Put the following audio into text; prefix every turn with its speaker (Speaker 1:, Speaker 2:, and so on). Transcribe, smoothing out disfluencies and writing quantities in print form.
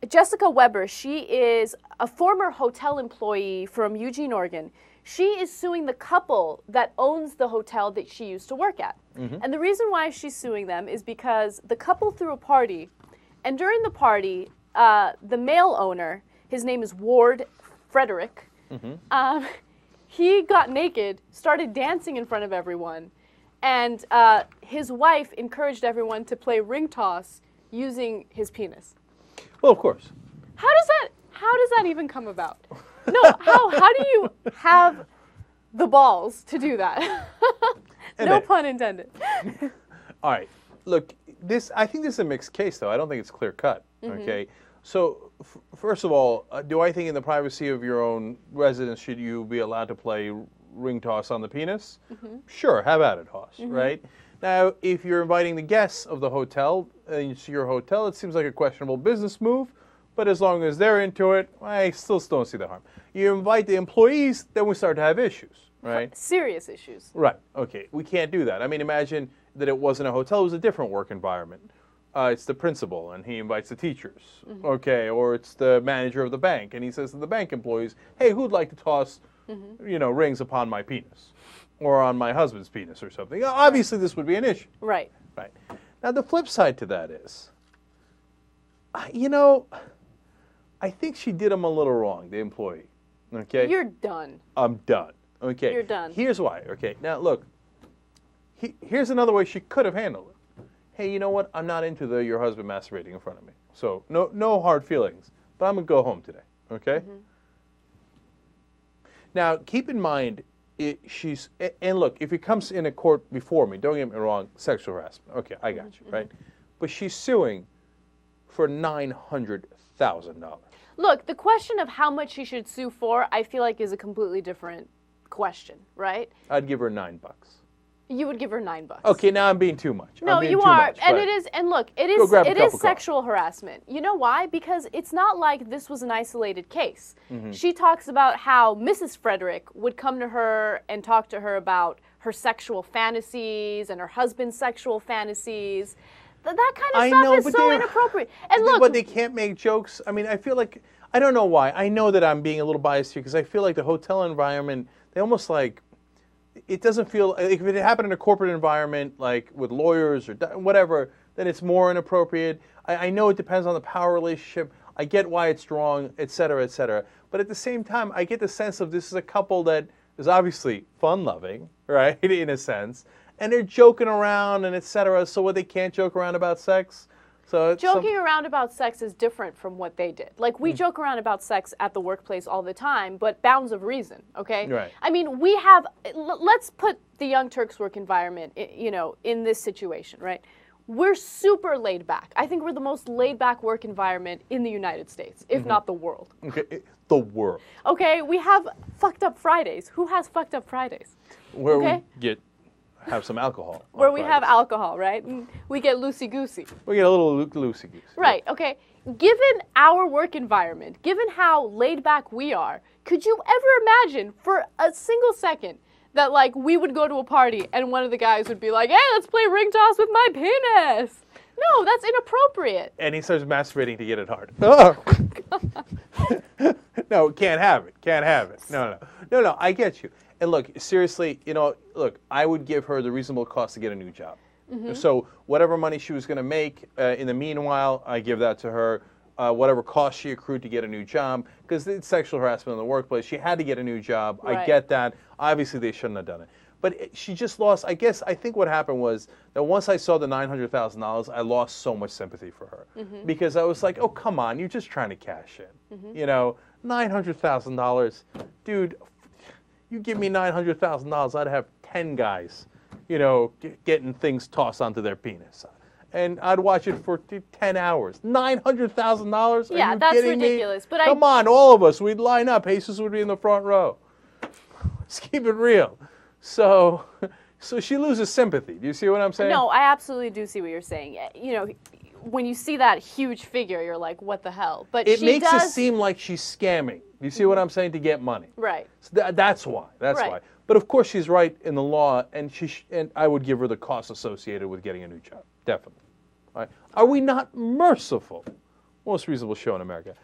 Speaker 1: Jessica Weber, she is a former hotel employee from Eugene, Oregon. She is suing the couple that owns the hotel that she used to work at. And the reason why she's suing them is because the couple threw a party, and during the party, the male owner, his name is Ward Frederick, he got naked, started dancing in front of everyone, and his wife encouraged everyone to play ring toss using his penis.
Speaker 2: Well, of course.
Speaker 1: How does that even come about? No, how do you have the balls to do that? No pun intended.
Speaker 2: All right. Look, I think this is a mixed case, though. I don't think it's clear cut. Okay. So, first of all, do I think in the privacy of your own residence should you be allowed to play ring toss on the penis? Sure, have at it, Hoss. Right. Now, if you're inviting the guests of the hotel into your hotel, it seems like a questionable business move. But as long as they're into it, I still don't see the harm. You invite the employees, then we start to have issues, right?
Speaker 1: Serious issues.
Speaker 2: Right. Okay. We can't do that. I mean, imagine that it wasn't a hotel; it was a different work environment. It's the principal, and he invites the teachers. Okay. Or it's the manager of the bank, and he says to the bank employees, "Hey, who'd like to toss, rings upon my penis, or on my husband's penis, or something?" Obviously, this would be an issue.
Speaker 1: Right.
Speaker 2: Right. Now, the flip side to that is, I think she did him a little wrong, the employee. Okay?
Speaker 1: You're done.
Speaker 2: I'm done. Okay?
Speaker 1: You're done.
Speaker 2: Here's why. Okay? Now, look. Here's another way she could have handled it. Hey, you know what? I'm not into your husband masturbating in front of me. So, no hard feelings. But I'm going to go home today. Okay? Now, keep in mind, and look, if it comes in a court before me, don't get me wrong, sexual harassment. Okay, I got you, right? But she's suing for $900,000.
Speaker 1: Look, the question of how much she should sue for, I feel like is a completely different question, right?
Speaker 2: I'd give her $9.
Speaker 1: You would give her $9.
Speaker 2: Okay, now I'm being too much.
Speaker 1: No, you are, and it is. And look, it is sexual harassment. You know why? Because it's not like this was an isolated case. She talks about how Mrs. Frederick would come to her and talk to her about her sexual fantasies and her husband's sexual fantasies. That kind of stuff is so inappropriate. And look,
Speaker 2: but they can't make jokes. I mean, I feel like, I don't know why. I know that I'm being a little biased here because I feel like the hotel environment, they almost like, it doesn't feel, like if it happened in a corporate environment, like with lawyers or whatever, then it's more inappropriate. I know it depends on the power relationship. I get why it's wrong, et cetera, et cetera. But at the same time, I get the sense of this is a couple that is obviously fun-loving, right, in a sense. And they're joking around and et cetera. So what, they can't joke around about sex? So
Speaker 1: joking around about sex is different from what they did. Like, we joke around about sex at the workplace all the time, but bounds of reason, okay?
Speaker 2: Right.
Speaker 1: I mean, we have, let's put the Young Turks work environment, in this situation, right? We're super laid back. I think we're the most laid back work environment in the United States, if not the world.
Speaker 2: Okay, the world.
Speaker 1: Okay, we have fucked up Fridays. Who has fucked up Fridays?
Speaker 2: Where we have some alcohol.
Speaker 1: Where we have alcohol, right? And we get loosey-goosey.
Speaker 2: We get a little loosey-goosey.
Speaker 1: Right, okay. Given our work environment, given how laid back we are, could you ever imagine for a single second that, like, we would go to a party and one of the guys would be like, hey, let's play ring toss with my penis? No, that's inappropriate.
Speaker 2: And he starts masturbating to get it hard. Oh. No, can't have it. Can't have it. No, I get you. And look, seriously, look, I would give her the reasonable cost to get a new job. So whatever money she was going to make, in the meanwhile, I give that to her. Whatever cost she accrued to get a new job, because it's sexual harassment in the workplace. She had to get a new job. Right. I get that. Obviously, they shouldn't have done it. But she just lost, I think what happened was that once I saw the $900,000, I lost so much sympathy for her. Because I was like, oh, come on, you're just trying to cash in. $900,000. Dude, you give me $900,000, I'd have 10 guys, getting things tossed onto their penis. And I'd watch it for 10 hours. $900,000?
Speaker 1: Yeah, that's ridiculous. But
Speaker 2: come on, all of us, we'd line up. Jesus would be in the front row. Let's keep it real. So she loses sympathy. Do you see what I'm saying?
Speaker 1: No, I absolutely do see what you're saying. When you see that huge figure, you're like, what the hell? But
Speaker 2: it makes it seem like she's scamming. Do you see what I'm saying? To get money.
Speaker 1: Right.
Speaker 2: So that's why. That's why. But of course, she's right in the law, and I would give her the costs associated with getting a new job. Definitely. Right. Are we not merciful most reasonable show in America.